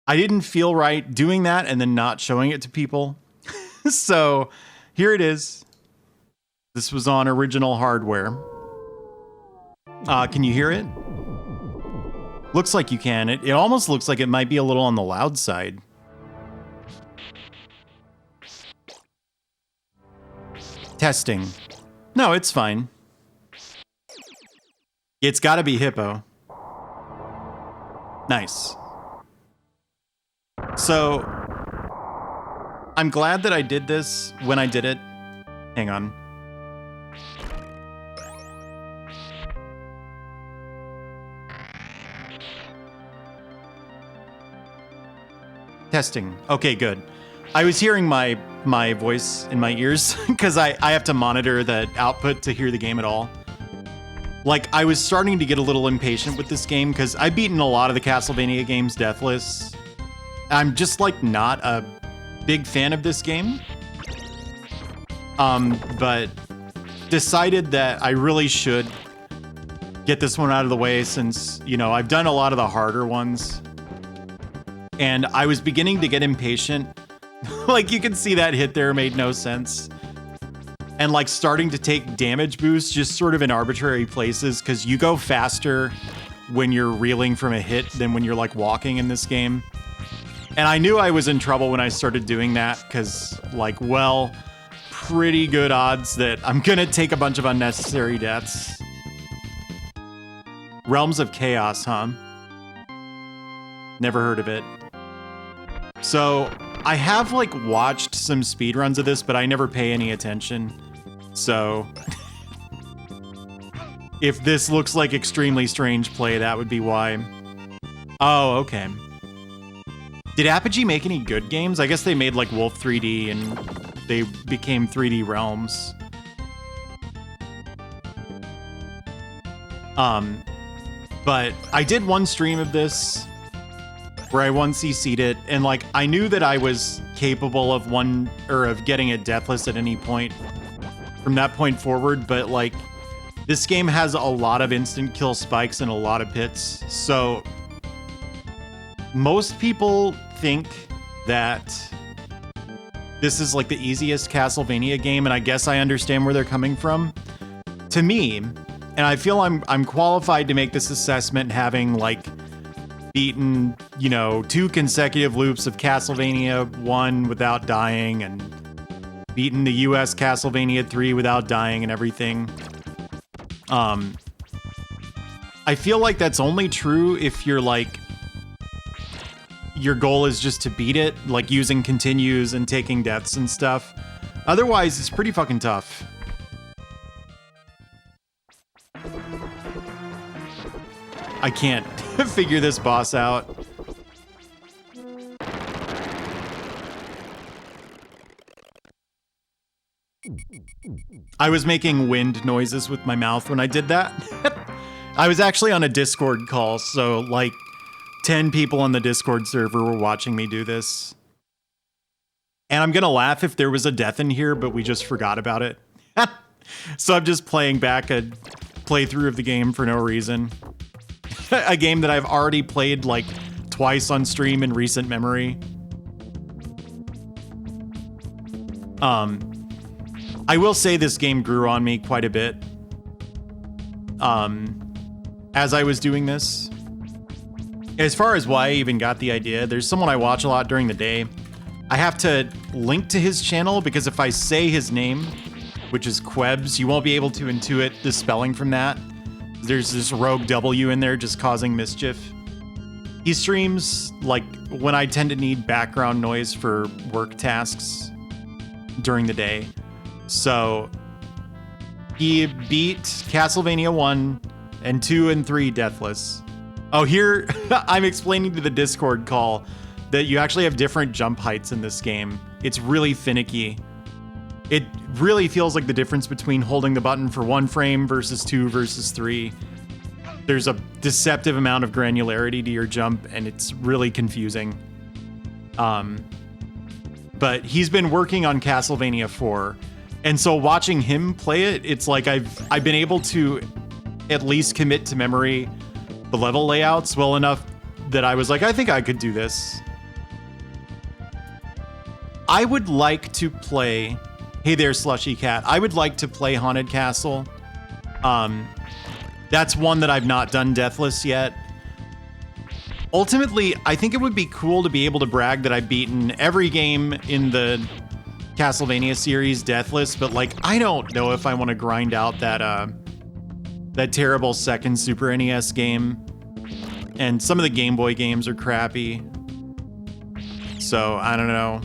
I didn't feel right doing that and then not showing it to people. So here it is. This was on original hardware. Can you hear it? Looks like you can. It almost looks like it might be a little on the loud side. Testing. No, it's fine. It's gotta be Hippo. Nice. So, I'm glad that I did this when I did it. Hang on. Testing. Okay, good. I was hearing my voice in my ears because I have to monitor the output to hear the game at all. Like, I was starting to get a little impatient with this game because I've beaten a lot of the Castlevania games Deathless. I'm just, like, not a big fan of this game. But decided that I really should get this one out of the way since, you know, I've done a lot of the harder ones. And I was beginning to get impatient. Like, you can see that hit there made no sense. And, like, starting to take damage boosts just sort of in arbitrary places because you go faster when you're reeling from a hit than when you're, like, walking in this game. And I knew I was in trouble when I started doing that because, like, well, pretty good odds that I'm gonna take a bunch of unnecessary deaths. Realms of Chaos, huh? Never heard of it. So, I have, like, watched some speedruns of this, but I never pay any attention. So, if this looks like extremely strange play, that would be why. Oh, okay. Did Apogee make any good games? I guess they made, like, Wolf 3D, and they became 3D Realms. But I did one stream of this where I once CC'd it, and like I knew that I was capable of getting a Deathless at any point from that point forward, but like this game has a lot of instant kill spikes and a lot of pits, so most people think that this is like the easiest Castlevania game, and I guess I understand where they're coming from. To me, and I feel I'm qualified to make this assessment having like beaten, you know, 2 consecutive loops of Castlevania 1 without dying and beaten the US Castlevania 3 without dying and everything. I feel like that's only true if you're like, your goal is just to beat it, like using continues and taking deaths and stuff. Otherwise, it's pretty fucking tough. I can't figure this boss out. I was making wind noises with my mouth when I did that. I was actually on a Discord call, so like 10 people on the Discord server were watching me do this. And I'm gonna laugh if there was a death in here, but we just forgot about it. So I'm just playing back a playthrough of the game for no reason. A game that I've already played like twice on stream in recent memory. I will say this game grew on me quite a bit. As I was doing this. As far as why I even got the idea, there's someone I watch a lot during the day. I have to link to his channel because if I say his name, which is Quebs, you won't be able to intuit the spelling from that. There's this rogue W in there just causing mischief. He streams like when I tend to need background noise for work tasks during the day. So he beat Castlevania 1 and 2 and 3 Deathless. Oh, here I'm explaining to the Discord call that you actually have different jump heights in this game. It's really finicky. It really feels like the difference between holding the button for 1 frame versus 2 versus 3. There's a deceptive amount of granularity to your jump, and it's really confusing. But he's been working on Castlevania 4, and so watching him play it, it's like I've been able to at least commit to memory the level layouts well enough that I was like, I think I could do this. I would like to play... Hey there, Slushy Cat. I would like to play Haunted Castle. That's one that I've not done Deathless yet. Ultimately, I think it would be cool to be able to brag that I've beaten every game in the Castlevania series Deathless, but like, I don't know if I want to grind out that terrible second Super NES game. And some of the Game Boy games are crappy. So, I don't know.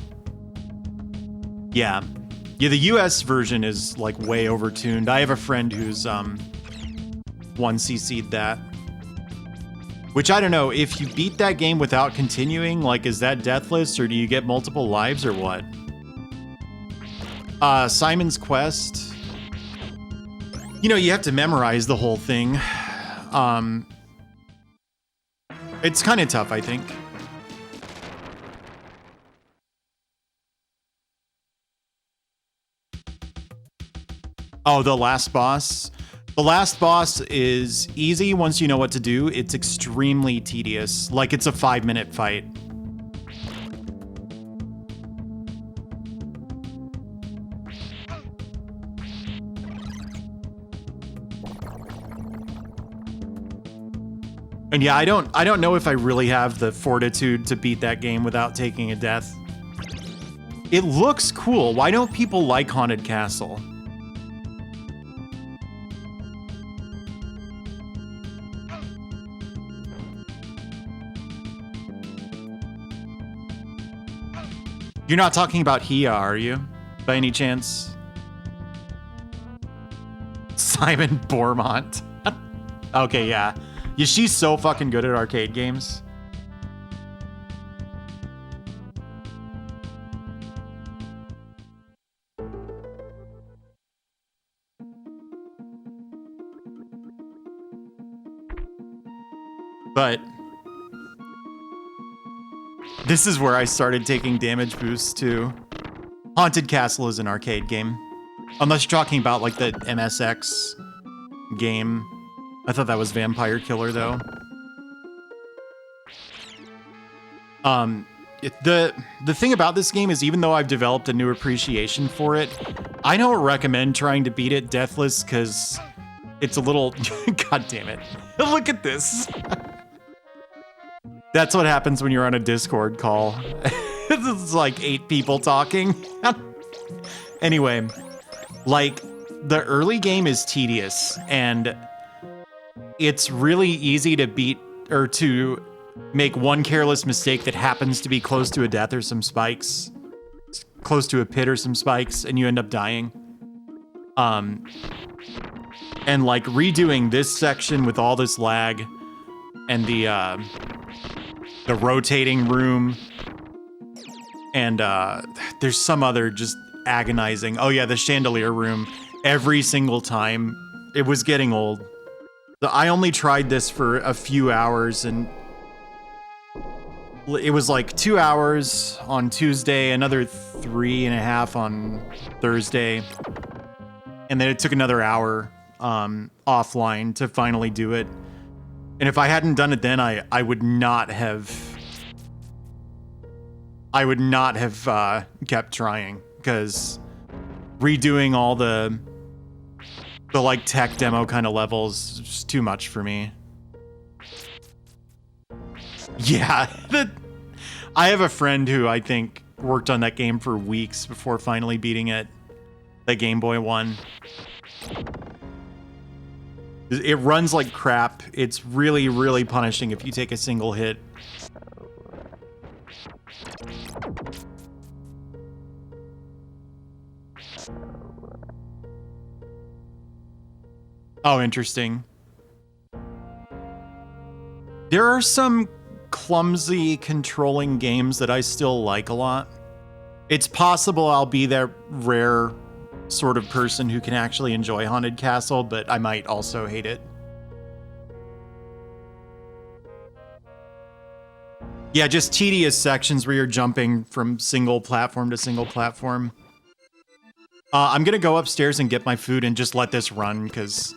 Yeah. Yeah, the US version is like way overtuned. I have a friend who's 1cc'd that. Which I don't know, if you beat that game without continuing, like, is that Deathless or do you get multiple lives or what? Simon's Quest. You know, you have to memorize the whole thing. It's kind of tough, I think. Oh, the last boss. The last boss is easy once you know what to do. It's extremely tedious, like it's a 5-minute fight. And yeah, I don't know if I really have the fortitude to beat that game without taking a death. It looks cool. Why don't people like Haunted Castle? You're not talking about Hia, are you? By any chance? Simon Bormont. Okay, yeah. Yeah, she's so fucking good at arcade games. But this is where I started taking damage boosts too. Haunted Castle is an arcade game. Unless you're talking about like the MSX game. I thought that was Vampire Killer though. The thing about this game is even though I've developed a new appreciation for it, I don't recommend trying to beat it Deathless because it's a little... God damn it. Look at this. That's what happens when you're on a Discord call. It's like 8 people talking. Anyway, like, the early game is tedious, and it's really easy to beat, or to make one careless mistake that happens to be close to a death or some spikes. Close to a pit or some spikes, and you end up dying. And like, redoing this section with all this lag, and the rotating room, and there's some other just agonizing... Oh yeah, the chandelier room. Every single time, it was getting old. I only tried this for a few hours, and it was like 2 hours on Tuesday, another 3.5 on Thursday, and then it took another hour offline to finally do it. And if I hadn't done it then, I would not have kept trying, because redoing all the like tech demo kind of levels is just too much for me. Yeah, I have a friend who I think worked on that game for weeks before finally beating it. The Game Boy one. It runs like crap. It's really, really punishing if you take a single hit. Oh, interesting. There are some clumsy controlling games that I still like a lot. It's possible I'll be that rare sort of person who can actually enjoy Haunted Castle, but I might also hate it. Yeah, just tedious sections where you're jumping from single platform to single platform. I'm gonna go upstairs and get my food and just let this run, because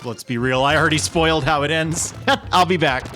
let's be real, I already spoiled how it ends. I'll be back.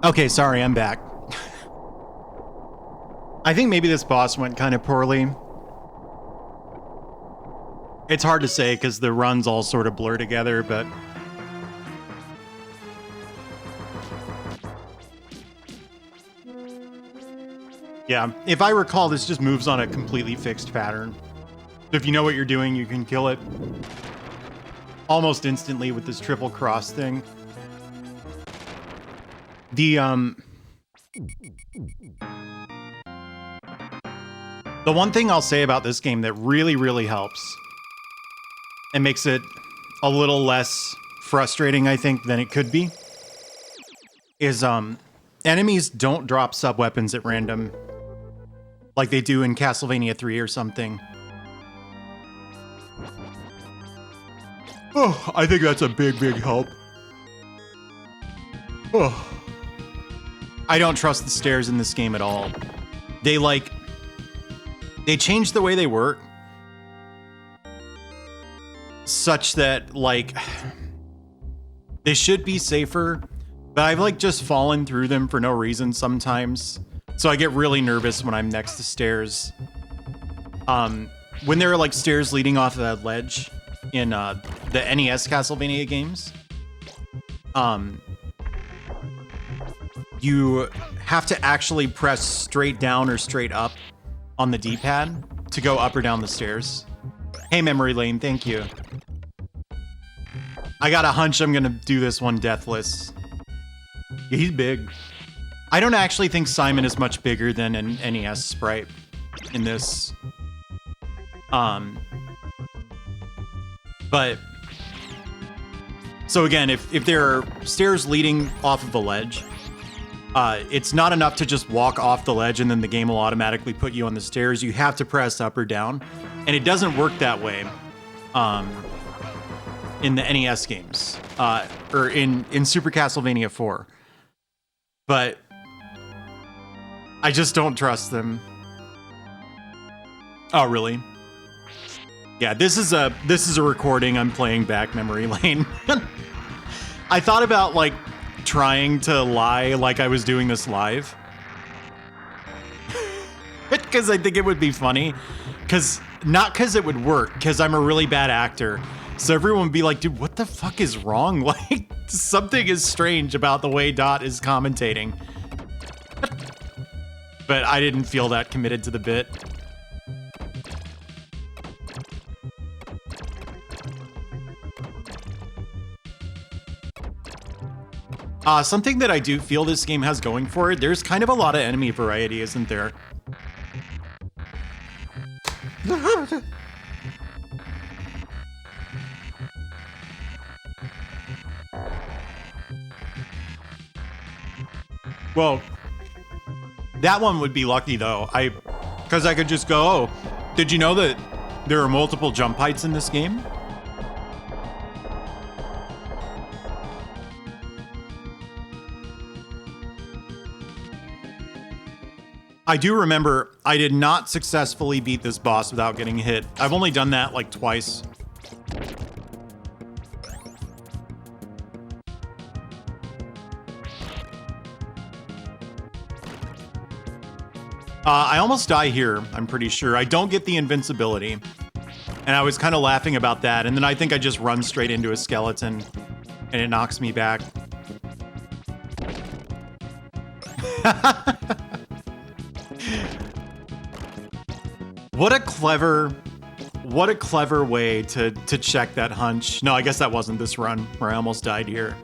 Okay, sorry, I'm back. I think maybe this boss went kind of poorly. It's hard to say because the runs all sort of blur together, but... yeah, if I recall, this just moves on a completely fixed pattern. So if you know what you're doing, you can kill it almost instantly with this triple cross thing. The one thing I'll say about this game that really, really helps and makes it a little less frustrating, I think, than it could be, is enemies don't drop sub-weapons at random like they do in Castlevania 3 or something. Oh, I think that's a big, big help. Oh. I don't trust the stairs in this game at all. They changed the way they work such that, like, they should be safer, but I've, just fallen through them for no reason sometimes. So I get really nervous when I'm next to stairs. When there are, stairs leading off of that ledge in the NES Castlevania games, you have to actually press straight down or straight up on the D-pad to go up or down the stairs. Hey, Memory Lane, thank you. I got a hunch I'm gonna do this one deathless. Yeah, he's big. I don't actually think Simon is much bigger than an NES sprite in this. But... so again, if there are stairs leading off of a ledge, it's not enough to just walk off the ledge and then the game will automatically put you on the stairs. You have to press up or down. And it doesn't work that way in the NES games, or in Super Castlevania 4. But I just don't trust them. Oh, really? Yeah, this is a recording I'm playing back memory lane. I thought about trying to lie like I was doing this live. Because I think it would be funny. Not because it would work, because I'm a really bad actor. So everyone would be like, dude, what the fuck is wrong? Something is strange about the way Dot is commentating. But I didn't feel that committed to the bit. Something that I do feel this game has going for it, there's kind of a lot of enemy variety, isn't there? Well, That one would be lucky though. Because I could just go, oh, did you know that there are multiple jump heights in this game? I do remember I did not successfully beat this boss without getting hit. I've only done that like twice. I almost die here, I'm pretty sure. I don't get the invincibility. And I was kind of laughing about that. And then I think I just run straight into a skeleton and it knocks me back. What a clever way to check that hunch. No, I guess that wasn't this run where I almost died here.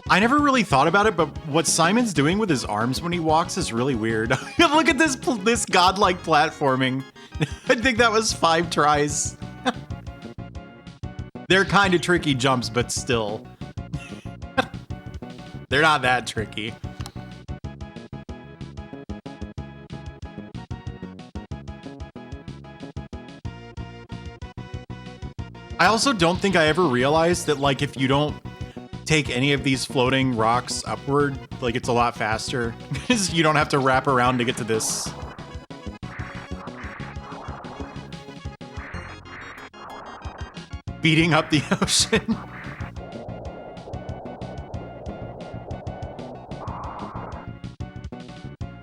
I never really thought about it, but what Simon's doing with his arms when he walks is really weird. Look at this godlike platforming. I think that was 5 tries. They're kind of tricky jumps, but still. They're not that tricky. I also don't think I ever realized that, like, if you don't take any of these floating rocks upward, like, it's a lot faster because you don't have to wrap around to get to this. Beating up the ocean.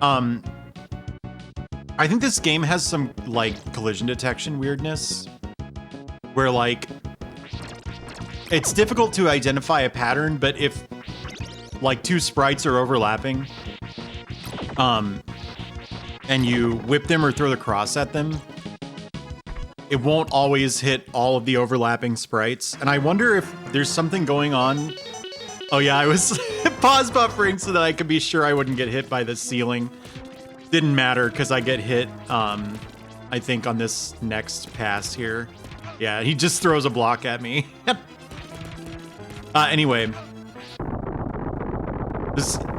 I think this game has some, like, collision detection weirdness where, like, it's difficult to identify a pattern, but if, like, 2 sprites are overlapping, and you whip them or throw the cross at them, it won't always hit all of the overlapping sprites. And I wonder if there's something going on. Oh yeah, I was pause buffering so that I could be sure I wouldn't get hit by the ceiling. Didn't matter because I get hit, I think, on this next pass here. Yeah, he just throws a block at me. Anyway.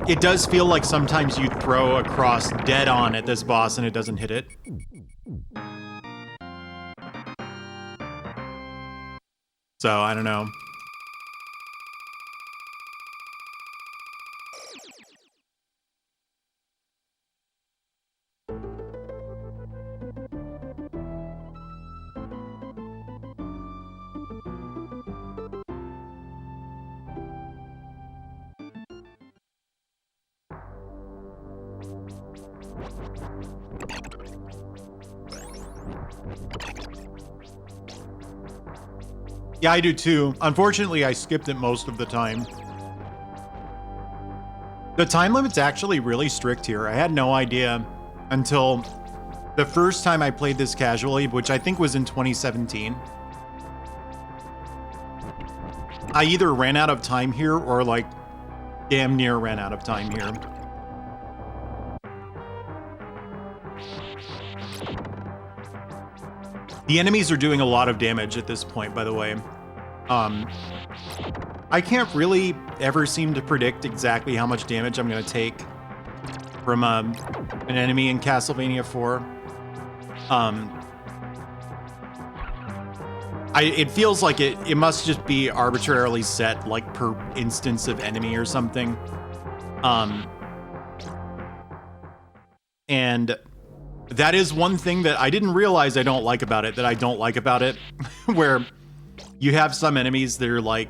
It does feel like sometimes you throw a cross dead on at this boss and it doesn't hit it. So, I don't know. Yeah, I do too. Unfortunately, I skipped it most of the time. The time limit's actually really strict here. I had no idea until the first time I played this casually, which I think was in 2017. I either ran out of time here or, like, damn near ran out of time here. The enemies are doing a lot of damage at this point, by the way. I can't really ever seem to predict exactly how much damage I'm going to take from an enemy in Castlevania 4. It feels like it must just be arbitrarily set, like, per instance of enemy or something. And that is one thing that I didn't realize I don't like about it, where you have some enemies that are, like,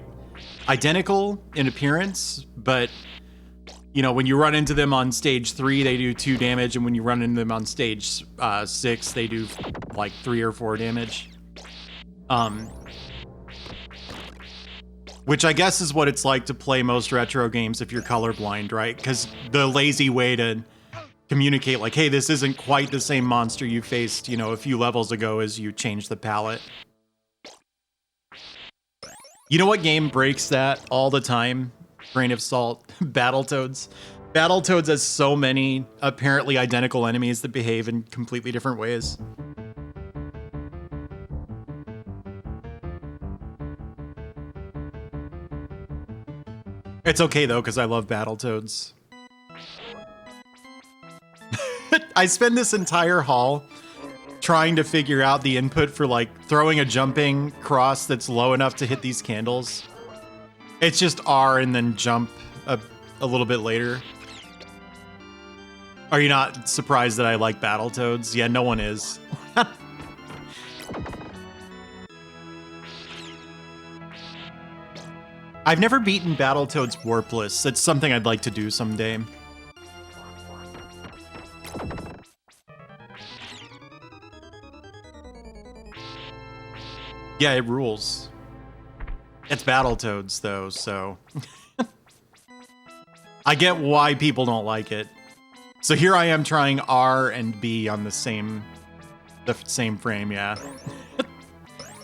identical in appearance, but, you know, when you run into them on stage 3, they do 2 damage, and when you run into them on stage 6, they do, like, 3 or 4 damage. Which I guess is what it's like to play most retro games if you're colorblind, right? Because the lazy way to communicate, like, hey, this isn't quite the same monster you faced, you know, a few levels ago, as you change the palette. You know what game breaks that all the time? Grain of salt. Battletoads. Battletoads has so many apparently identical enemies that behave in completely different ways. It's okay though, because I love Battletoads. I spend this entire haul trying to figure out the input for like throwing a jumping cross that's low enough to hit these candles. It's just R and then jump a little bit later. Are you not surprised that I like Battletoads? Yeah, no one is. I've never beaten Battletoads warpless. It's something I'd like to do someday. Yeah, it rules. It's Battletoads, though, so... I get why people don't like it. So here I am trying R and B on the same frame, yeah.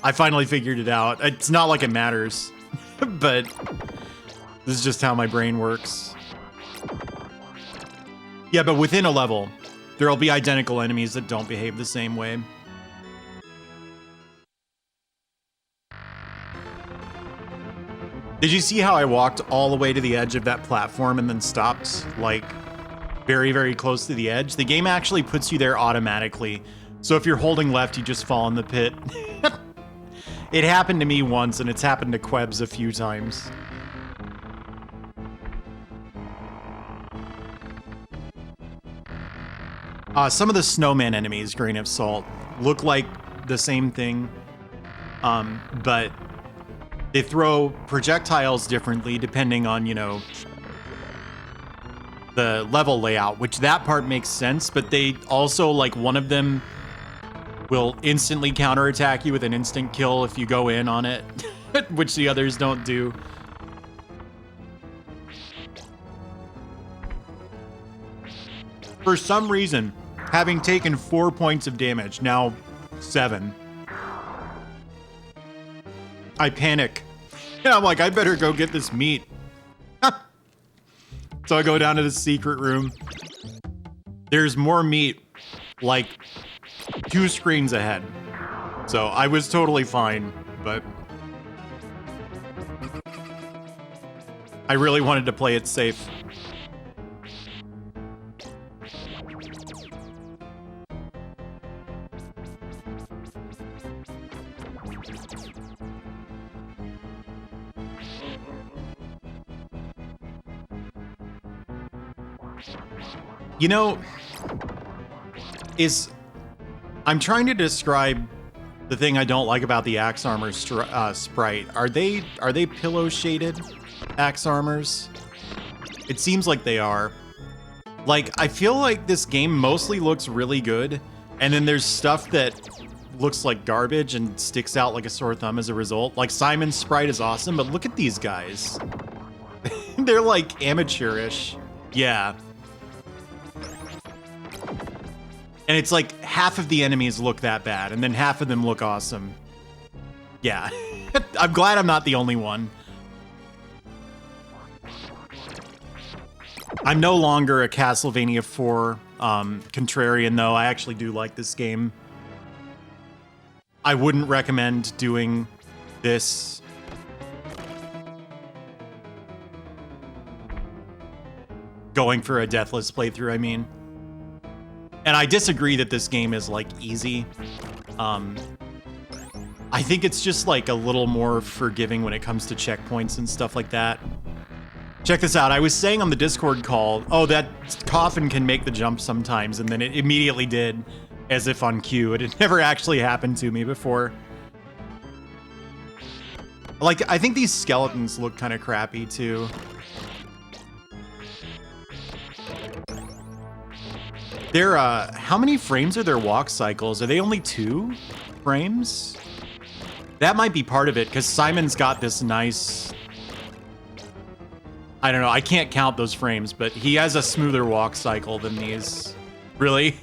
I finally figured it out. It's not like it matters, but this is just how my brain works. Yeah, but within a level, there'll be identical enemies that don't behave the same way. Did you see how I walked all the way to the edge of that platform and then stopped, like, very, very close to the edge? The game actually puts you there automatically. So if you're holding left, you just fall in the pit. It happened to me once, and it's happened to Quebs a few times. Some of the snowman enemies, grain of salt, look like the same thing, but they throw projectiles differently depending on, you know, the level layout, which that part makes sense, but they also, like, one of them will instantly counterattack you with an instant kill if you go in on it, which the others don't do. For some reason, having taken 4 points of damage, now 7, I panic. And I'm like, I better go get this meat. So I go down to the secret room. There's more meat, like 2 screens ahead. So I was totally fine, but I really wanted to play it safe. You know, I'm trying to describe the thing I don't like about the axe armor sprite. Are they pillow shaded axe armors? It seems like they are. Like, I feel like this game mostly looks really good, and then there's stuff that looks like garbage and sticks out like a sore thumb as a result. Like, Simon's sprite is awesome, but look at these guys. They're like amateurish. Yeah. And it's like half of the enemies look that bad, and then half of them look awesome. Yeah. I'm glad I'm not the only one. I'm no longer a Castlevania 4 contrarian, though. I actually do like this game. I wouldn't recommend doing this. Going for a Deathless playthrough, I mean. And I disagree that this game is, like, easy. I think it's just, like, a little more forgiving when it comes to checkpoints and stuff like that. Check this out. I was saying on the Discord call, oh, that coffin can make the jump sometimes, and then it immediately did, as if on cue. It had never actually happened to me before. Like, I think these skeletons look kind of crappy, too. They're, how many frames are their walk cycles? Are they only 2 frames? That might be part of it, because Simon's got this nice... I don't know, I can't count those frames, but he has a smoother walk cycle than these. Really?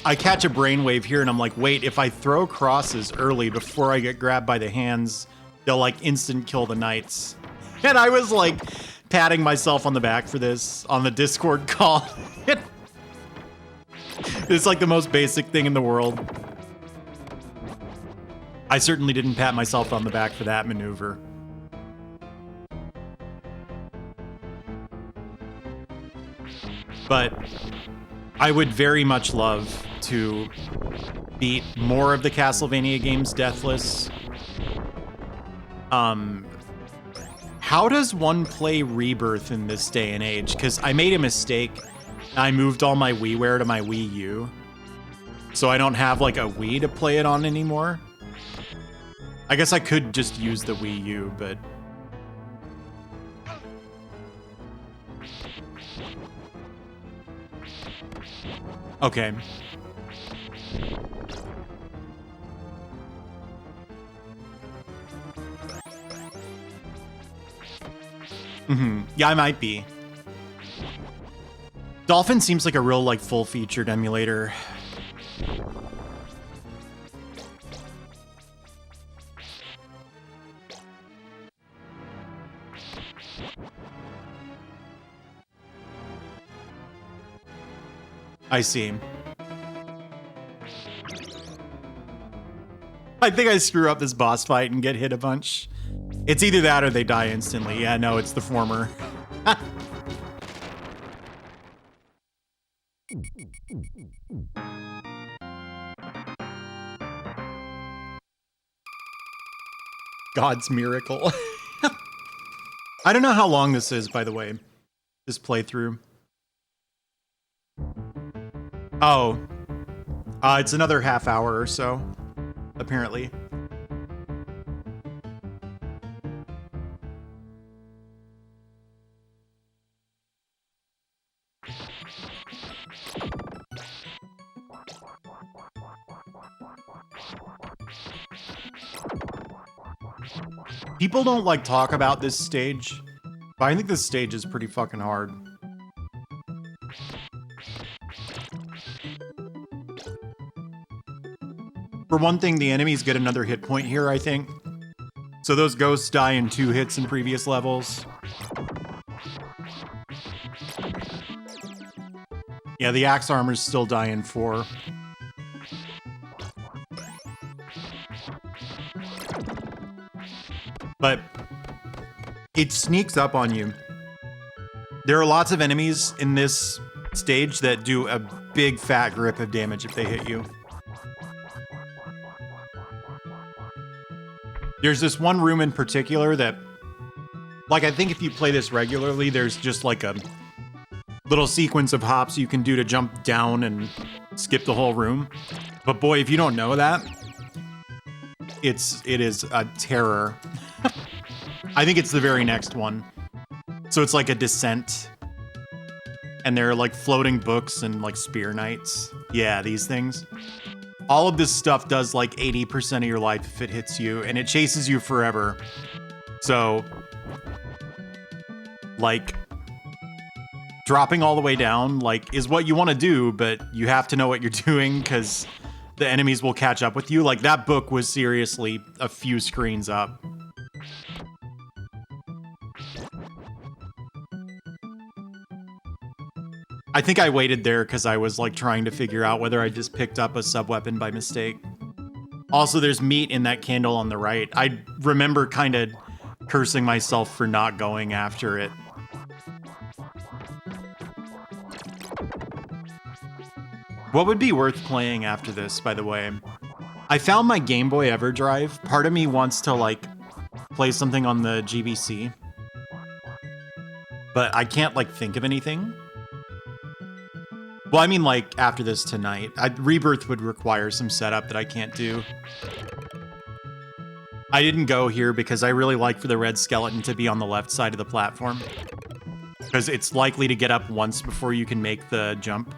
I catch a brainwave here, and I'm like, wait, if I throw crosses early before I get grabbed by the hands... they'll, like, instant kill the knights. And I was, like, patting myself on the back for this on the Discord call. It's, like, the most basic thing in the world. I certainly didn't pat myself on the back for that maneuver. But I would very much love to beat more of the Castlevania games deathless. How does one play Rebirth in this day and age? Because I made a mistake. I moved all my WiiWare to my Wii U. So I don't have like a Wii to play it on anymore. I guess I could just use the Wii U, but... Okay. Yeah, I might be. Dolphin seems like a real, like, full-featured emulator. I see. I think I screw up this boss fight and get hit a bunch. It's either that or they die instantly. Yeah, no, it's the former. God's miracle. I don't know how long this is, by the way. This playthrough. Oh. It's another half hour or so, apparently. People don't like talk about this stage, but I think this stage is pretty fucking hard. For one thing, the enemies get another hit point here, I think. So those ghosts die in 2 hits in previous levels. Yeah, the axe armors still die in 4. But it sneaks up on you. There are lots of enemies in this stage that do a big fat grip of damage if they hit you. There's this one room in particular that, like, I think if you play this regularly, there's just like a little sequence of hops you can do to jump down and skip the whole room. But boy, if you don't know that, it is a terror. I think it's the very next one. So it's like a descent. And there are like floating books and like spear knights. Yeah, these things. All of this stuff does like 80% of your life if it hits you, and it chases you forever. So, like, dropping all the way down, like, is what you want to do, but you have to know what you're doing because the enemies will catch up with you. Like, that book was seriously a few screens up. I think I waited there because I was like trying to figure out whether I just picked up a sub-weapon by mistake. Also, there's meat in that candle on the right. I remember kind of cursing myself for not going after it. What would be worth playing after this, by the way? I found my Game Boy EverDrive. Part of me wants to like play something on the GBC. But I can't like think of anything. Well, I mean, like, after this tonight. Rebirth would require some setup that I can't do. I didn't go here because I really like for the red skeleton to be on the left side of the platform. Because it's likely to get up once before you can make the jump.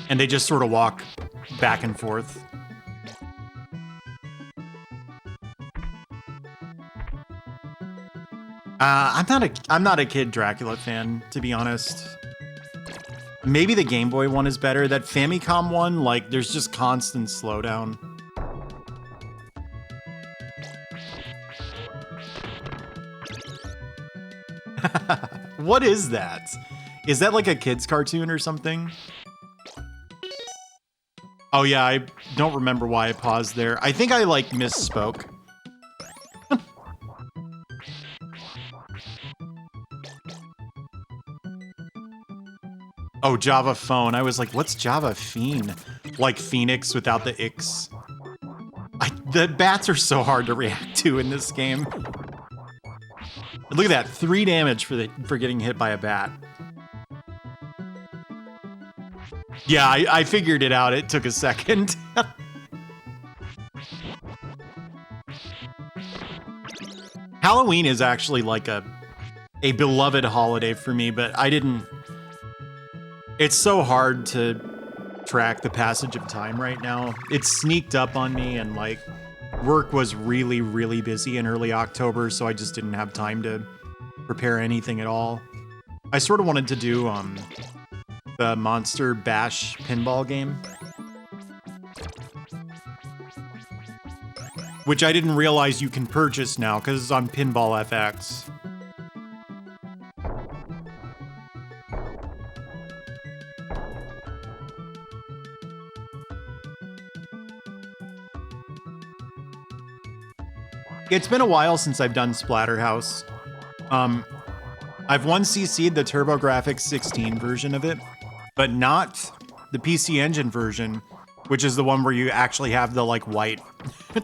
And they just sort of walk back and forth. I'm not a Kid Dracula fan, to be honest. Maybe the Game Boy one is better. That Famicom one, like, there's just constant slowdown. What is that? Is that like a kid's cartoon or something? Oh yeah, I don't remember why I paused there. I think I like misspoke. Oh, Java phone. I was like, what's Java fiend? Like Phoenix without the X. The bats are so hard to react to in this game. Look at that, 3 damage for getting hit by a bat. Yeah, I figured it out. It took a second. Halloween is actually like a beloved holiday for me, but I didn't... It's so hard to track the passage of time right now. It sneaked up on me, and like work was really, really busy in early October, so I just didn't have time to prepare anything at all. I sort of wanted to do the Monster Bash pinball game, which I didn't realize you can purchase now because it's on Pinball FX. It's been a while since I've done Splatterhouse. I've 1cc'd the TurboGrafx 16 version of it, but not the PC Engine version, which is the one where you actually have the like white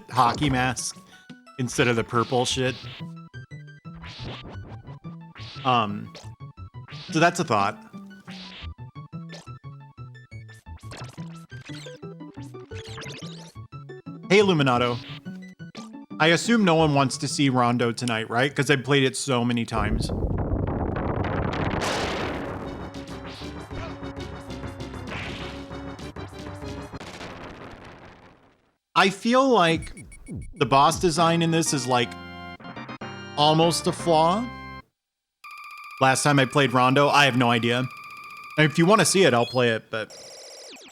hockey mask instead of the purple shit. So that's a thought. Hey, Illuminato. I assume no one wants to see Rondo tonight, right? Because I've played it so many times. I feel like the boss design in this is like almost a flaw. Last time I played Rondo, I have no idea. If you want to see it, I'll play it, but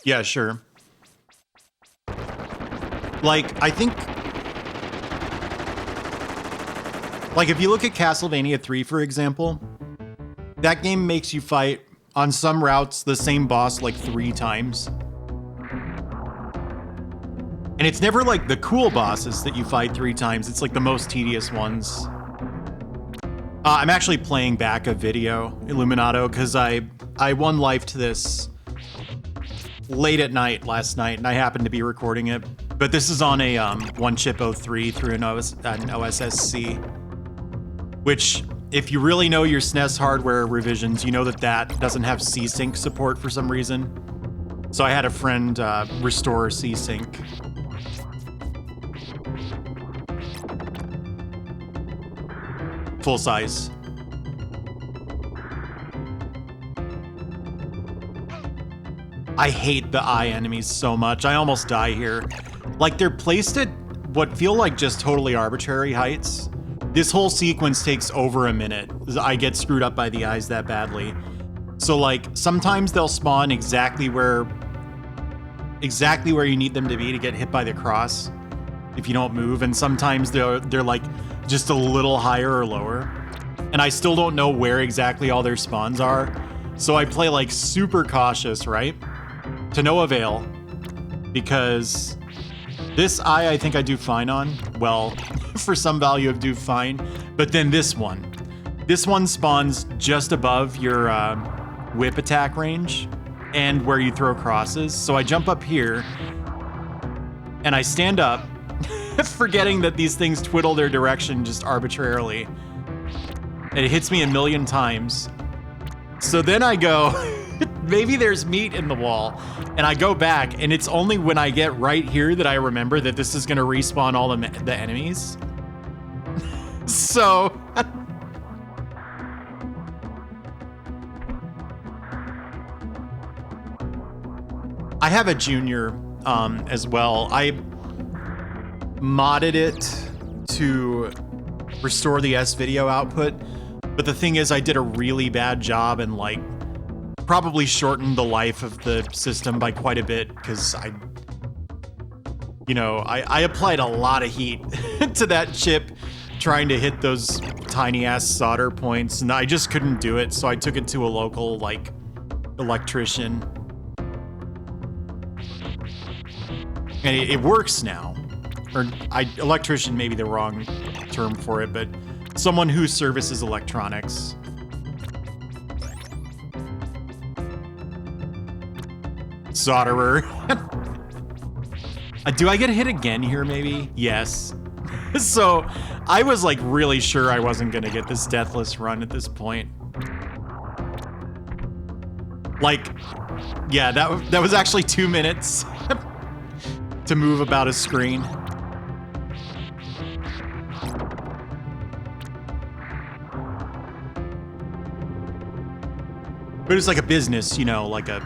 yeah, sure. Like, I think... Like, if you look at Castlevania 3, for example, that game makes you fight, on some routes, the same boss like 3 times. And it's never like the cool bosses that you fight 3 times, it's like the most tedious ones. I'm actually playing back a video, Illuminato, because I won life to this late at night last night, and I happened to be recording it. But this is on a 1-chip 03 through an OSSC. Which, if you really know your SNES hardware revisions, you know that that doesn't have C-Sync support for some reason. So I had a friend restore C-Sync. Full size. I hate the eye enemies so much. I almost die here. Like, they're placed at what feel like just totally arbitrary heights. This whole sequence takes over a minute. I get screwed up by the eyes that badly. So like, sometimes they'll spawn exactly where you need them to be to get hit by the cross if you don't move, and sometimes they're like just a little higher or lower. And I still don't know where exactly all their spawns are. So I play like super cautious, right? To no avail. Because this eye I think I do fine on. Well, for some value of do fine. But then this one spawns just above your whip attack range and where you throw crosses. So I jump up here and I stand up, forgetting that these things twiddle their direction just arbitrarily. And it hits me a million times. So then I go, maybe there's meat in the wall. And I go back, and it's only when I get right here that I remember that this is going to respawn all the enemies. So... I have a junior as well. I modded it to restore the S-video output, but the thing is I did a really bad job and like probably shortened the life of the system by quite a bit because I applied a lot of heat to that chip trying to hit those tiny ass solder points, and I just couldn't do it, so I took it to a local like electrician. And it works now. Or electrician may be the wrong term for it, but someone who services electronics. Solderer. Do I get hit again here, maybe? Yes. So I was like really sure I wasn't gonna get this Deathless run at this point. Like, yeah, that was actually 2 minutes to move about a screen. But it's like a business, you know, like a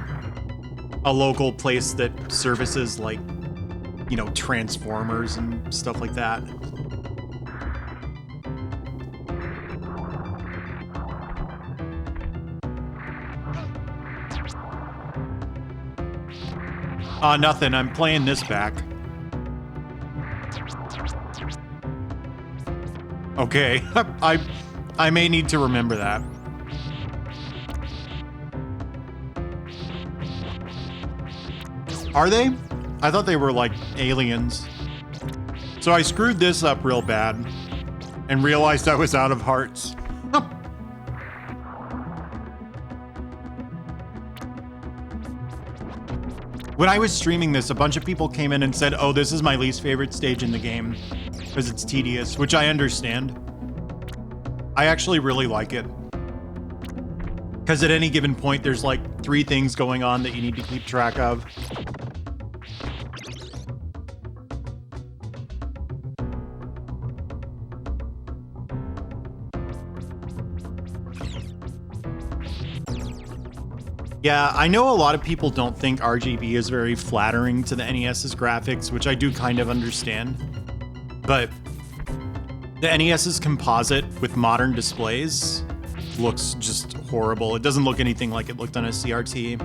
local place that services like, you know, transformers and stuff like that. Nothing. I'm playing this back. Okay. I may need to remember that. Are they? I thought they were like aliens. So I screwed this up real bad and realized I was out of hearts. When I was streaming this, a bunch of people came in and said, oh, this is my least favorite stage in the game because it's tedious, which I understand. I actually really like it. Because at any given point, there's like 3 things going on that you need to keep track of. Yeah, I know a lot of people don't think RGB is very flattering to the NES's graphics, which I do kind of understand. But the NES's composite with modern displays looks just horrible. It doesn't look anything like it looked on a CRT.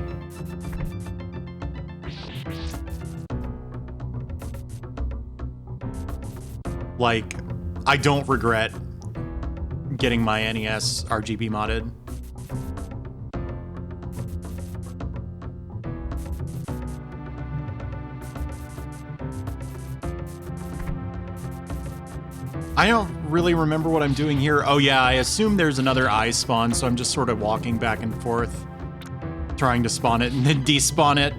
Like, I don't regret getting my NES RGB modded. I don't really remember what I'm doing here. Oh yeah, I assume there's another eye spawn, so I'm just sort of walking back and forth, trying to spawn it and then despawn it.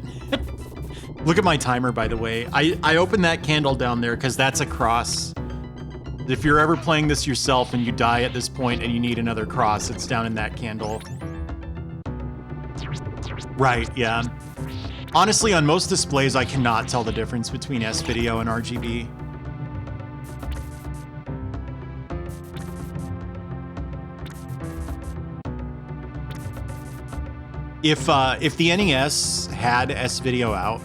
Look at my timer, by the way. I opened that candle down there because that's a cross. If you're ever playing this yourself and you die at this point and you need another cross, it's down in that candle. Right, yeah. Honestly, on most displays, I cannot tell the difference between S-Video and RGB. If the NES had S-Video out,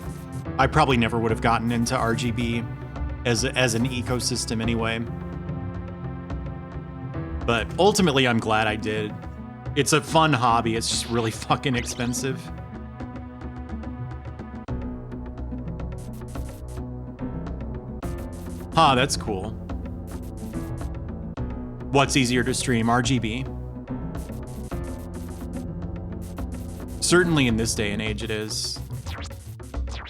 I probably never would have gotten into RGB as an ecosystem anyway. But ultimately, I'm glad I did. It's a fun hobby. It's just really fucking expensive. Huh, that's cool. What's easier to stream, RGB? Certainly in this day and age it is.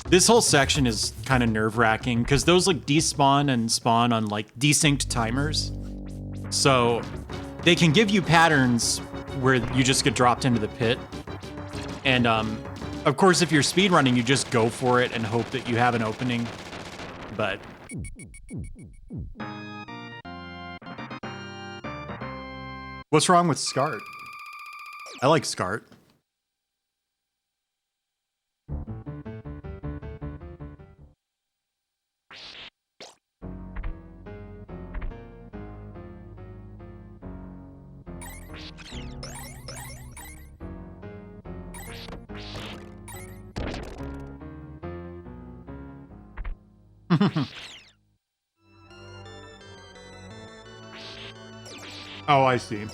This whole section is kind of nerve-wracking because those like despawn and spawn on like desynced timers. So they can give you patterns where you just get dropped into the pit. And of course, if you're speedrunning, you just go for it and hope that you have an opening. But what's wrong with SCART? I like SCART. Oh, I see.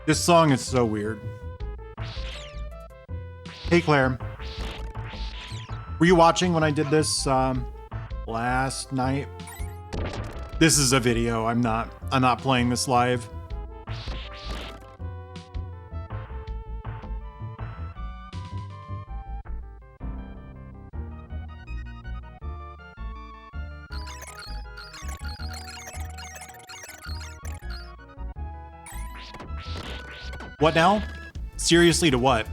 This song is so weird. Hey, Claire. Were you watching when I did this last night? This is a video. I'm not playing this live. What now? Seriously, to what?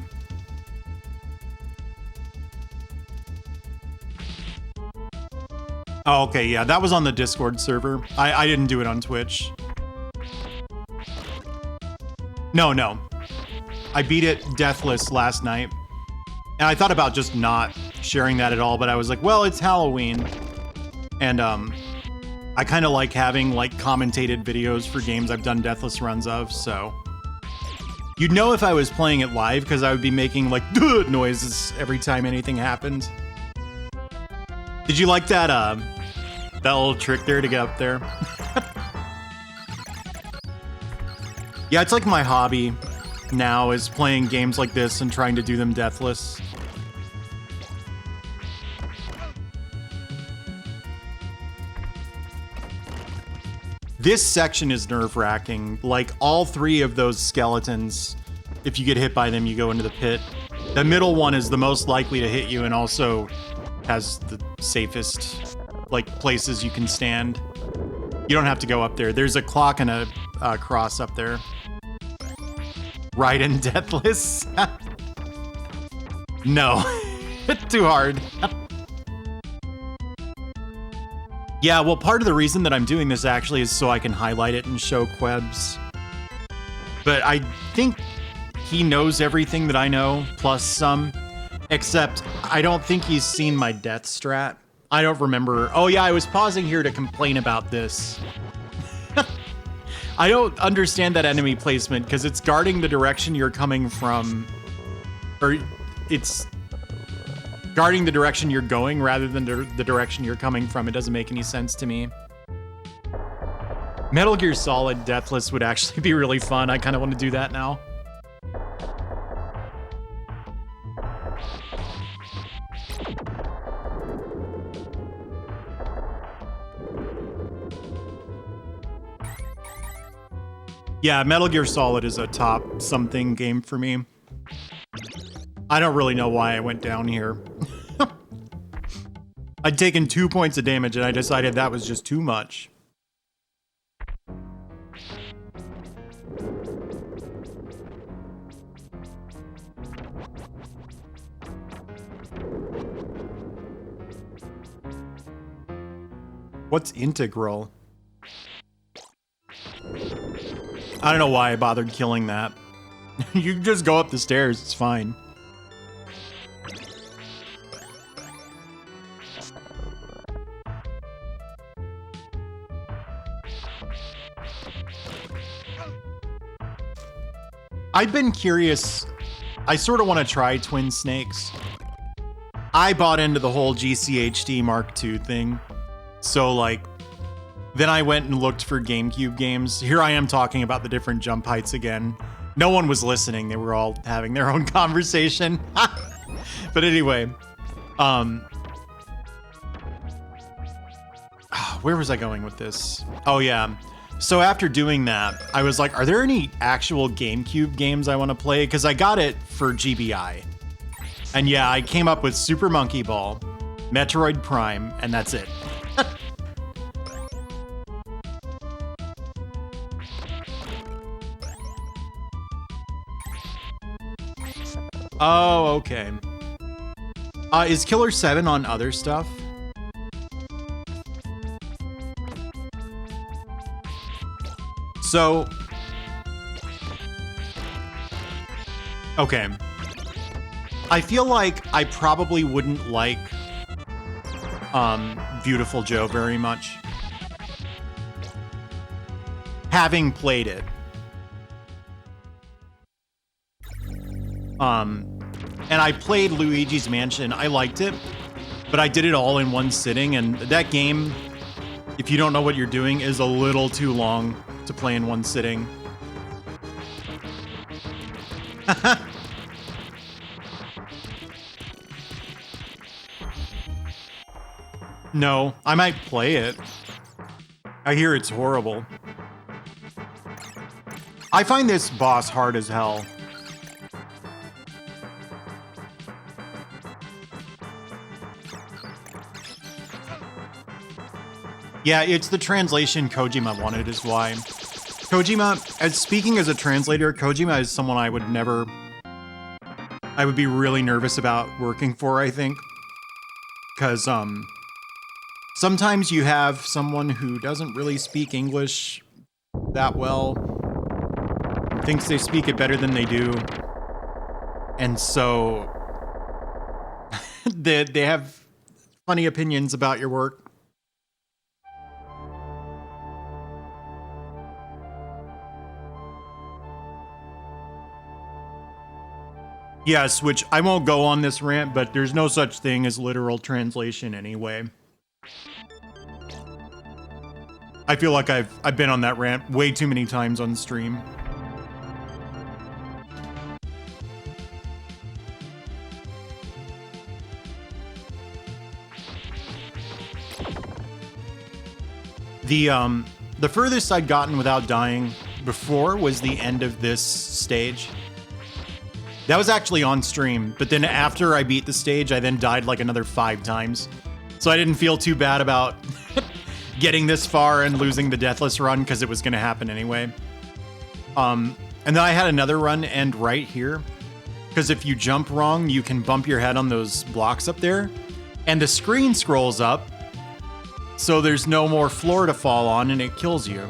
Oh, okay, yeah, that was on the Discord server. I didn't do it on Twitch. No. I beat it Deathless last night. And I thought about just not sharing that at all, but I was like, well, it's Halloween. And I kind of like having like commentated videos for games I've done Deathless runs of, so. You'd know if I was playing it live because I would be making like noises every time anything happened. Did you like that that little trick there to get up there? Yeah, it's like my hobby now is playing games like this and trying to do them Deathless. This section is nerve-wracking. Like, all three of those skeletons, if you get hit by them, you go into the pit. The middle one is the most likely to hit you and also has the safest, like, places you can stand. You don't have to go up there. There's a clock and a cross up there. Right in Deathless? No. Too hard. Yeah, well, part of the reason that I'm doing this actually is so I can highlight it and show Quebs. But I think he knows everything that I know, plus some. Except, I don't think he's seen my death strat. I don't remember. Oh yeah, I was pausing here to complain about this. I don't understand that enemy placement, because it's guarding the direction you're coming from. Or, it's guarding the direction you're going rather than the direction you're coming from. It doesn't make any sense to me. Metal Gear Solid Deathless would actually be really fun. I kind of want to do that now. Yeah, Metal Gear Solid is a top something game for me. I don't really know why I went down here. I'd taken 2 points of damage and I decided that was just too much. What's integral? I don't know why I bothered killing that. You can just go up the stairs, it's fine. I've been curious. I sort of want to try Twin Snakes. I bought into the whole GCHD Mark II thing. So, like, then I went and looked for GameCube games. Here I am talking about the different jump heights again. No one was listening. They were all having their own conversation. But anyway, where was I going with this? Oh, yeah. So after doing that, I was like, are there any actual GameCube games I want to play? Because I got it for GBI. And yeah, I came up with Super Monkey Ball, Metroid Prime, and that's it. Oh, okay. Is Killer 7 on other stuff? So, okay. I feel like I probably wouldn't like Beautiful Joe very much, having played it. And I played Luigi's Mansion. I liked it, but I did it all in one sitting, and that game, if you don't know what you're doing, is a little too long to play in one sitting. No, I might play it. I hear it's horrible. I find this boss hard as hell. Yeah, it's the translation Kojima wanted is why. Kojima, speaking as a translator, Kojima is someone I would be really nervous about working for, I think. Because, sometimes you have someone who doesn't really speak English that well, thinks they speak it better than they do, and so they have funny opinions about your work. Yes, which I won't go on this rant, but there's no such thing as literal translation anyway. I feel like I've been on that rant way too many times on stream. The furthest I'd gotten without dying before was the end of this stage. That was actually on stream, but then after I beat the stage, I then died like another 5 times. So I didn't feel too bad about getting this far and losing the Deathless run because it was going to happen anyway. And then I had another run end right here, because if you jump wrong, you can bump your head on those blocks up there, and the screen scrolls up, so there's no more floor to fall on, and it kills you.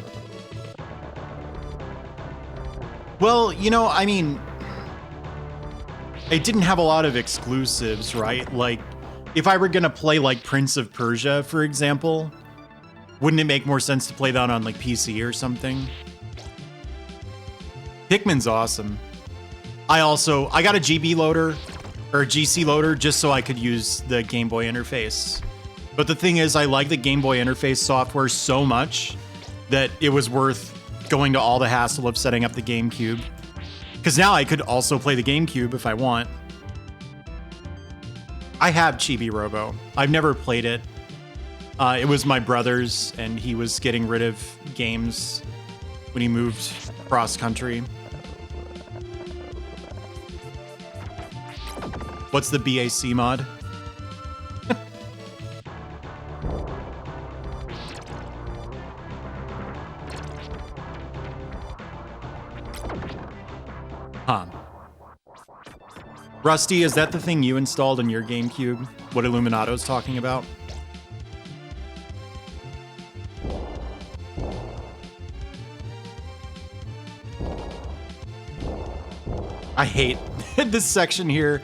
Well, you know, I mean, it didn't have a lot of exclusives, right? Like, if I were gonna play like Prince of Persia, for example, wouldn't it make more sense to play that on like PC or something? Pikmin's awesome. I got a GB loader, or a GC loader, just so I could use the Game Boy interface. But the thing is, I like the Game Boy interface software so much that it was worth going to all the hassle of setting up the GameCube. Because now I could also play the GameCube if I want. I have Chibi Robo. I've never played it. It was my brother's, and he was getting rid of games when he moved cross country. What's the BAC mod? Huh. Rusty, is that the thing you installed on your GameCube? What Illuminato's talking about? I hate this section here.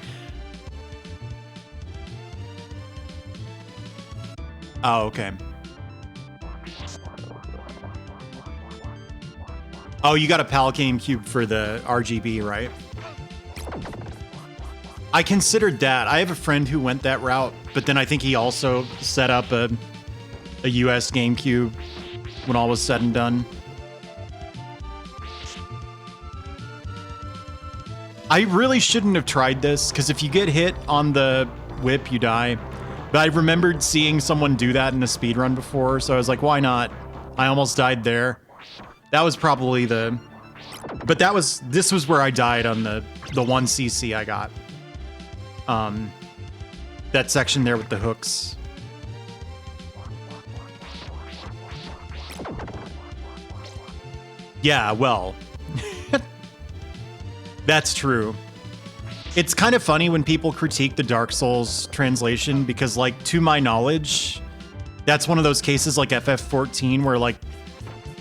Oh, okay. Oh, you got a PAL GameCube for the RGB, right? I considered that. I have a friend who went that route, but then I think he also set up a US GameCube when all was said and done. I really shouldn't have tried this, because if you get hit on the whip, you die. But I remembered seeing someone do that in a speedrun before, so I was like, why not? I almost died there. That was probably the... But this was where I died on the 1cc I got. That section there with the hooks. Yeah, well... That's true. It's kind of funny when people critique the Dark Souls translation because, like, to my knowledge, that's one of those cases like FF14 where, like,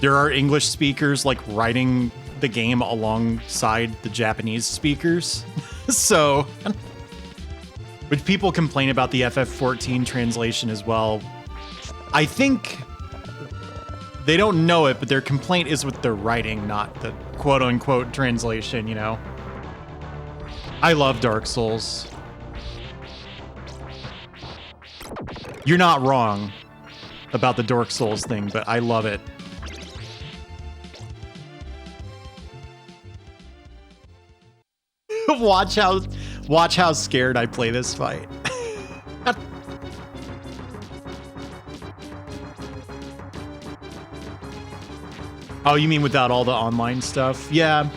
there are English speakers, like, writing the game alongside the Japanese speakers. So, but people complain about the FF14 translation as well. I think they don't know it, but their complaint is with the writing, not the quote-unquote translation, you know? I love Dark Souls. You're not wrong about the Dark Souls thing, but I love it. Watch how scared I play this fight. Oh, you mean without all the online stuff? Yeah.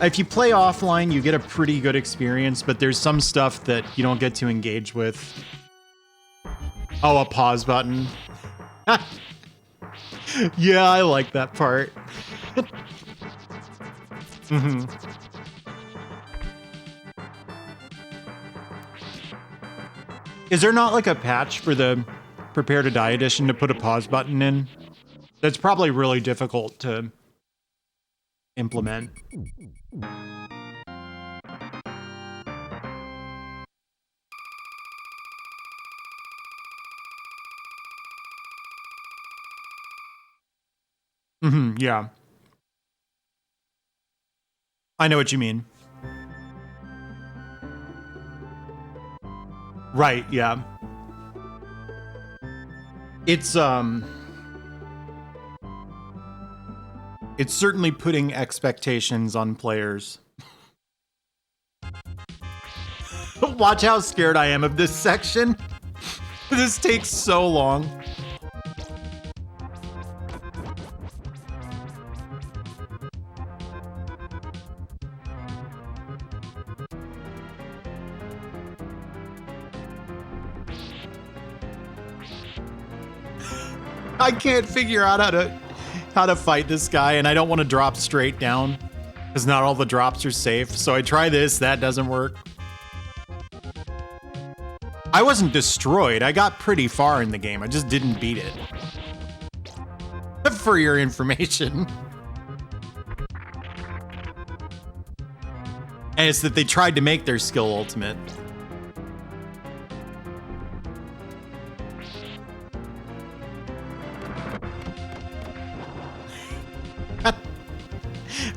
If you play offline, you get a pretty good experience, but there's some stuff that you don't get to engage with. Oh, a pause button. Yeah, I like that part. Mm-hmm. Is there not like a patch for the Prepare to Die edition to put a pause button in? That's probably really difficult to implement. Mm-hmm, yeah. I know what you mean. Right, yeah. It's certainly putting expectations on players. Watch how scared I am of this section. This takes so long. I can't figure out how to fight this guy, and I don't want to drop straight down because not all the drops are safe. So I try this, that doesn't work. I wasn't destroyed. I got pretty far in the game. I just didn't beat it. For your information. And it's that they tried to make their skill ultimate.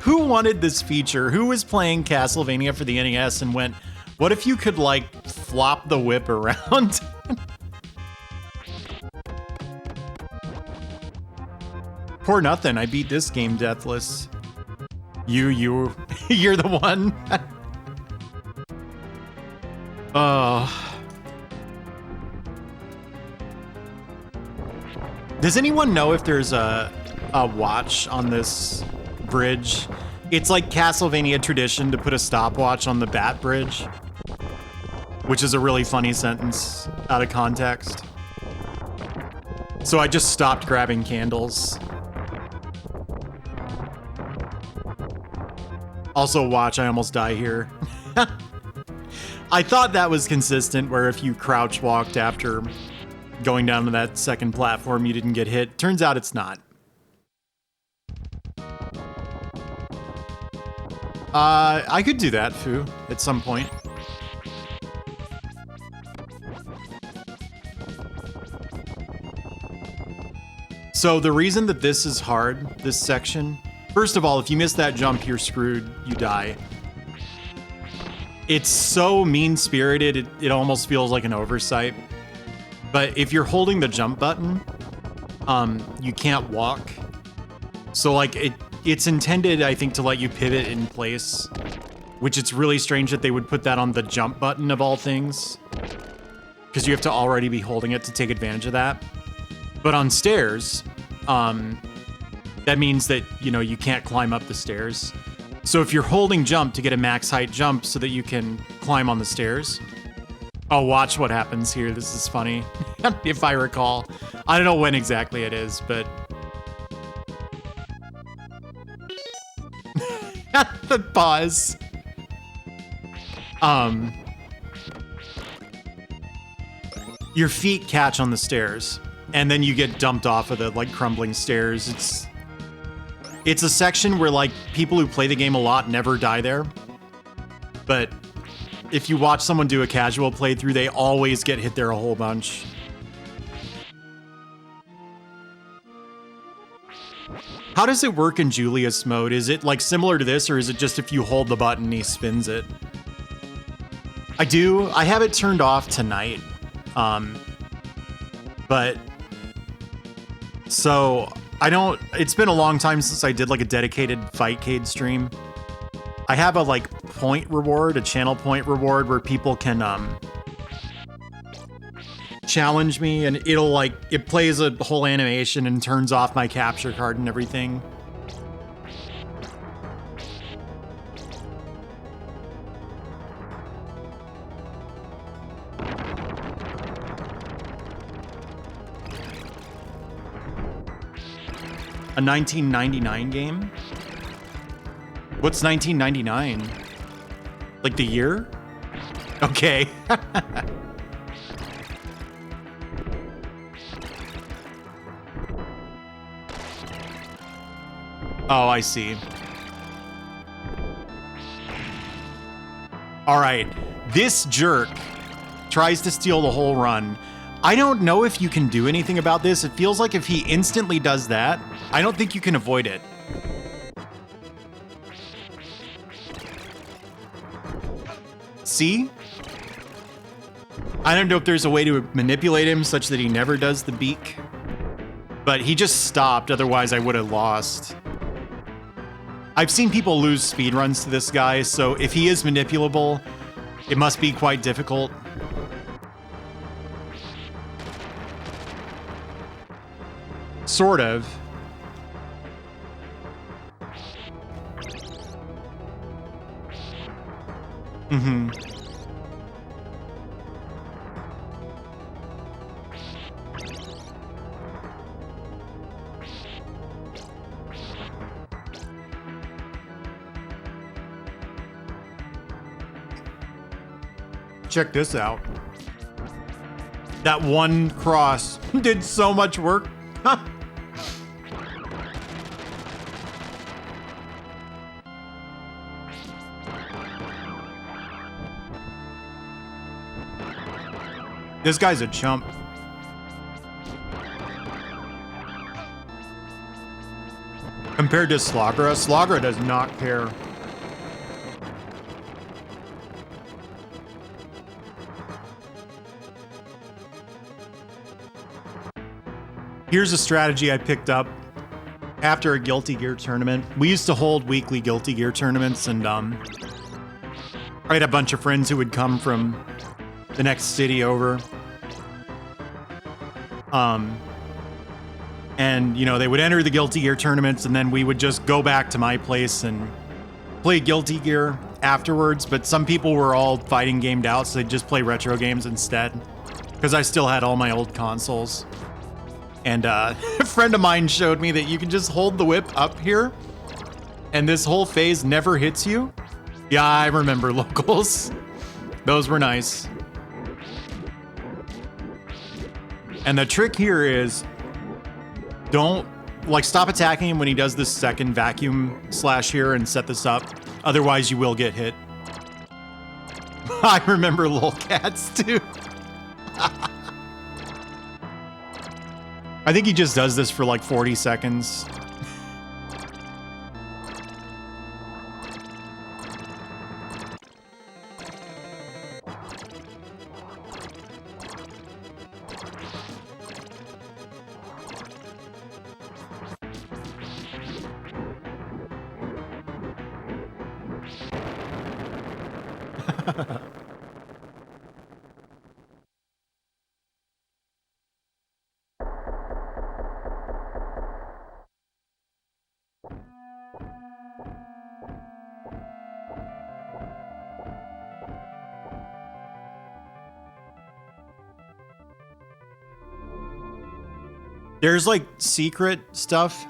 Who wanted this feature? Who was playing Castlevania for the NES and went, what if you could, like, flop the whip around? Poor nothing. I beat this game, Deathless. You're the one. Oh. Does anyone know if there's a watch on this bridge? It's like Castlevania tradition to put a stopwatch on the Bat Bridge, which is a really funny sentence out of context. So I just stopped grabbing candles. Also, watch, I almost die here. I thought that was consistent, where if you crouch walked after going down to that second platform, you didn't get hit. Turns out it's not. I could do that, Fu, at some point. So the reason that this is hard, this section, first of all, if you miss that jump, you're screwed, you die. It's so mean-spirited, it almost feels like an oversight. But if you're holding the jump button, you can't walk. So like it's intended, I think, to let you pivot in place, which it's really strange that they would put that on the jump button of all things, because you have to already be holding it to take advantage of that. But on stairs, that means that, you know, you can't climb up the stairs. So if you're holding jump to get a max height jump so that you can climb on the stairs. Oh, watch what happens here. This is funny. If I recall. I don't know when exactly it is, but... the pause. Your feet catch on the stairs, and then you get dumped off of the, like, crumbling stairs. It's a section where, like, people who play the game a lot never die there. But if you watch someone do a casual playthrough, they always get hit there a whole bunch. How does it work in Julius mode? Is it, like, similar to this, or is it just if you hold the button, he spins it? I have it turned off tonight. But... So... it's been a long time since I did like a dedicated Fightcade stream. I have a like point reward, a channel point reward where people can challenge me, and it plays a whole animation and turns off my capture card and everything. A 1999 game? What's 1999? Like the year? Okay. Oh, I see. All right. This jerk tries to steal the whole run. I don't know if you can do anything about this. It feels like if he instantly does that, I don't think you can avoid it. See? I don't know if there's a way to manipulate him such that he never does the beak, but he just stopped. Otherwise, I would have lost. I've seen people lose speedruns to this guy, so if he is manipulable, it must be quite difficult. Sort of. Mm-hmm. Check this out. That one cross did so much work. This guy's a chump. Compared to Slagra does not care. Here's a strategy I picked up after a Guilty Gear tournament. We used to hold weekly Guilty Gear tournaments, and I had a bunch of friends who would come from the next city over. And, you know, they would enter the Guilty Gear tournaments, and then we would just go back to my place and play Guilty Gear afterwards. But some people were all fighting gamed out, so they'd just play retro games instead, because I still had all my old consoles. And a friend of mine showed me that you can just hold the whip up here, and this whole phase never hits you. Yeah, I remember locals. Those were nice. And the trick here is, don't, like, stop attacking him when he does this second vacuum slash here and set this up. Otherwise, you will get hit. I remember lolcats too. I think he just does this for like 40 seconds. There's like secret stuff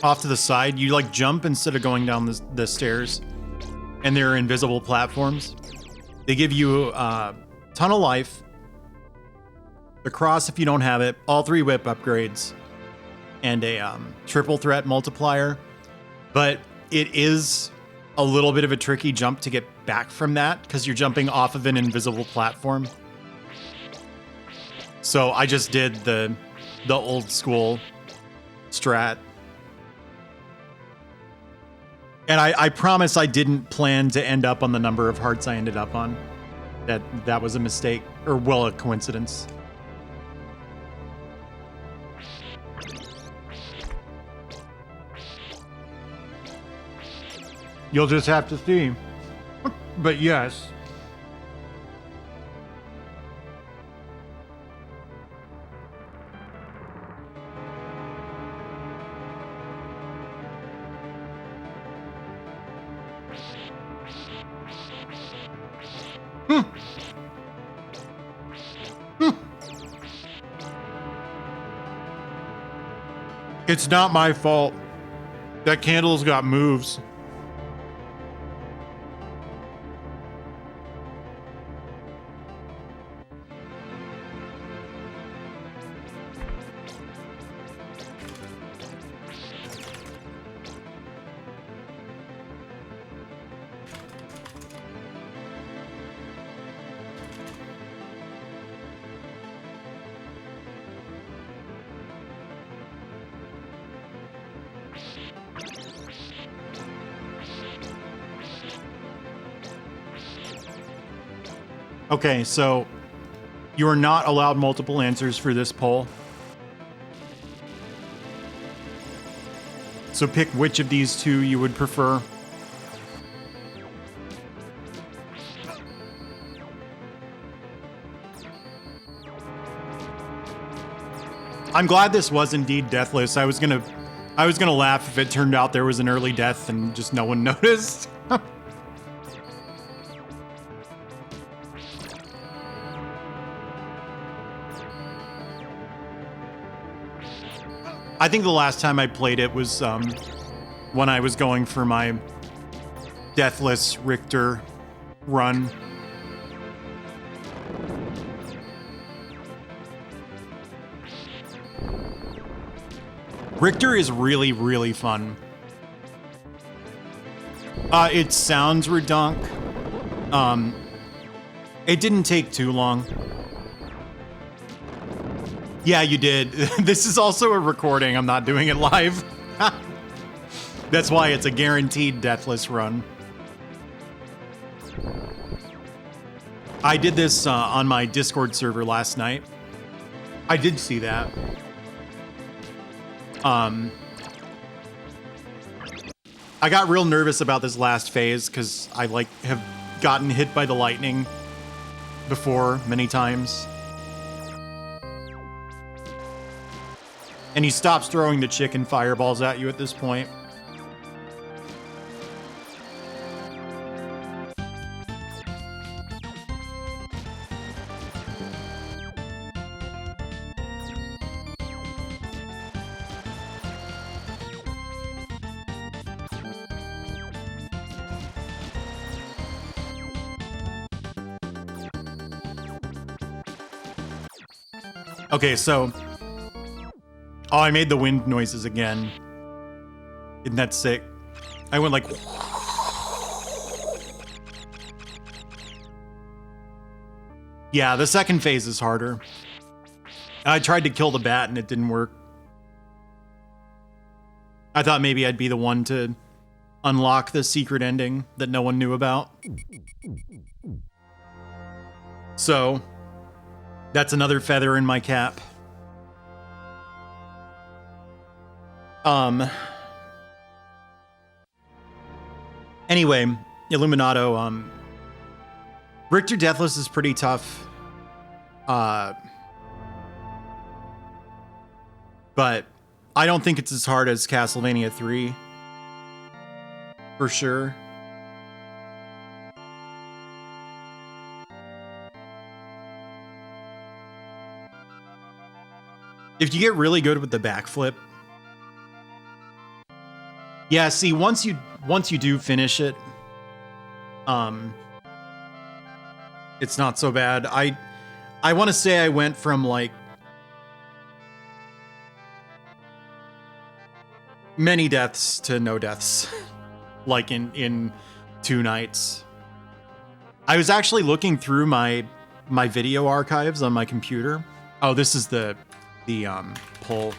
off to the side. You like jump instead of going down the stairs, and there are invisible platforms. They give you a ton of life, the cross if you don't have it, all 3 whip upgrades, and a triple threat multiplier. But it is a little bit of a tricky jump to get back from that because you're jumping off of an invisible platform. So I just did the old school strat. And I promise I didn't plan to end up on the number of hearts I ended up on. That was a mistake, or well, a coincidence. You'll just have to see. But yes. It's not my fault. That candle's got moves. Okay, so you are not allowed multiple answers for this poll. So pick which of these two you would prefer. I'm glad this was indeed Deathless. I was gonna laugh if it turned out there was an early death and just no one noticed. I think the last time I played it was when I was going for my Deathless Richter run. Richter is really, really fun. It sounds redonk. It didn't take too long. Yeah, you did. This is also a recording. I'm not doing it live. That's why it's a guaranteed Deathless run. I did this on my Discord server last night. I did see that. I got real nervous about this last phase because I have gotten hit by the lightning before many times. And he stops throwing the chicken fireballs at you at this point. Okay, so... Oh, I made the wind noises again. Isn't that sick? I went like... Yeah, the second phase is harder. I tried to kill the bat and it didn't work. I thought maybe I'd be the one to unlock the secret ending that no one knew about. So, that's another feather in my cap. Anyway, Illuminato, Richter Deathless is pretty tough. But I don't think it's as hard as Castlevania 3. For sure. If you get really good with the backflip. Yeah, see, once you do finish it, it's not so bad. I want to say I went from like many deaths to no deaths, like in 2 nights. I was actually looking through my video archives on my computer. Oh, this is the poll.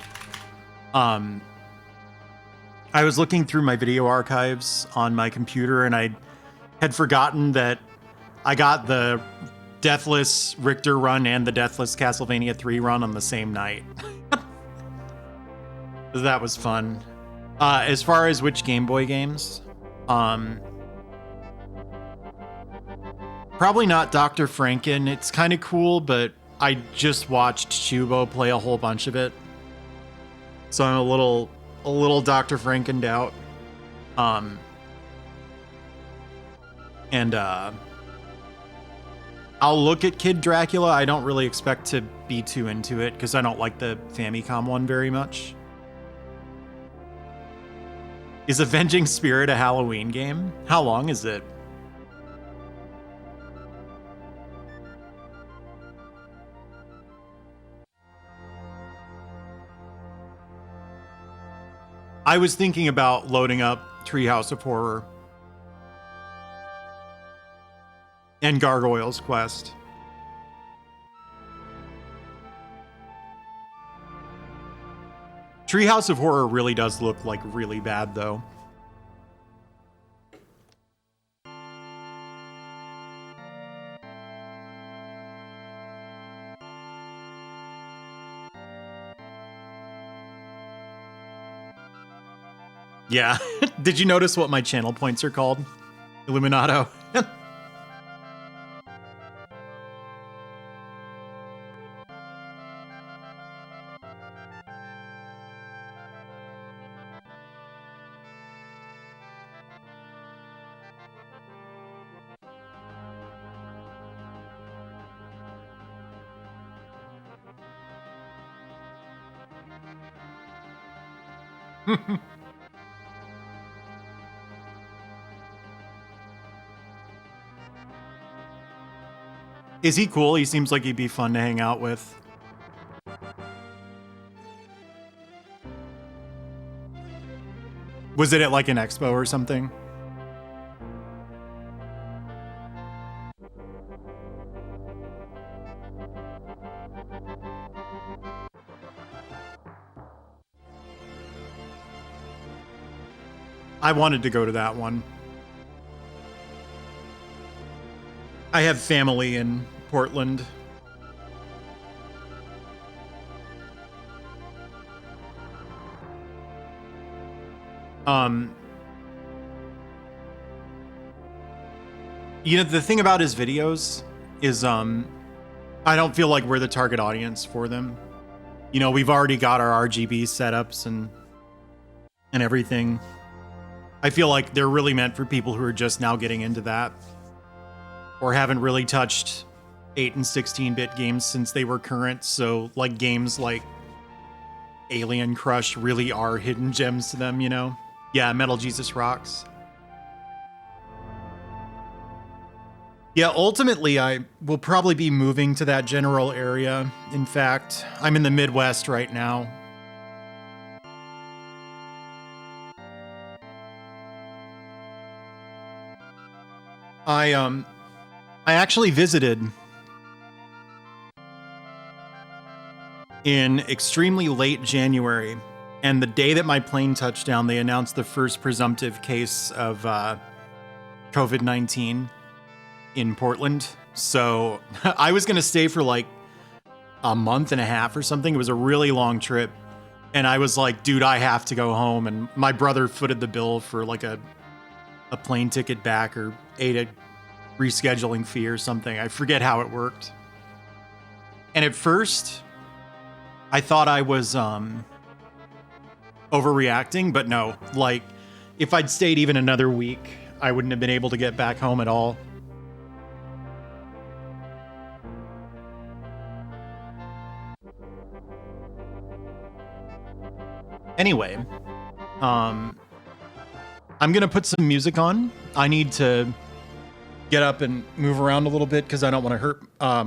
I was looking through my video archives on my computer and I had forgotten that I got the Deathless Richter run and the Deathless Castlevania 3 run on the same night. That was fun. As far as which Game Boy games, probably not Dr. Franken. It's kind of cool, but I just watched Chubo play a whole bunch of it. So I'm a little Dr. Frankened out. I'll look at Kid Dracula. I don't really expect to be too into it because I don't like the Famicom one very much. Is Avenging Spirit a Halloween game? How long is it? I was thinking about loading up Treehouse of Horror and Gargoyle's Quest. Treehouse of Horror really does look like really bad, though. Yeah. Did you notice what my channel points are called? Illuminato. Is he cool? He seems like he'd be fun to hang out with. Was it at like an expo or something? I wanted to go to that one. I have family in Portland. You know, the thing about his videos is, I don't feel like we're the target audience for them. You know, we've already got our RGB setups and everything. I feel like they're really meant for people who are just now getting into that, or haven't really touched 8 and 16-bit games since they were current. So like games like Alien Crush really are hidden gems to them, you know? Yeah, Metal Jesus rocks. Yeah, ultimately I will probably be moving to that general area. In fact, I'm in the Midwest right now. I actually visited in extremely late January, and the day that my plane touched down, they announced the first presumptive case of COVID-19 in Portland. So I was gonna stay for like a month and a half or something. It was a really long trip, and I was like, dude, I have to go home. And my brother footed the bill for like a plane ticket back, or ate a rescheduling fee or something. I forget how it worked. And at first I thought I was overreacting, but no, like if I'd stayed even another week, I wouldn't have been able to get back home at all. Anyway, I'm gonna put some music on. I need to get up and move around a little bit because I don't want to hurt my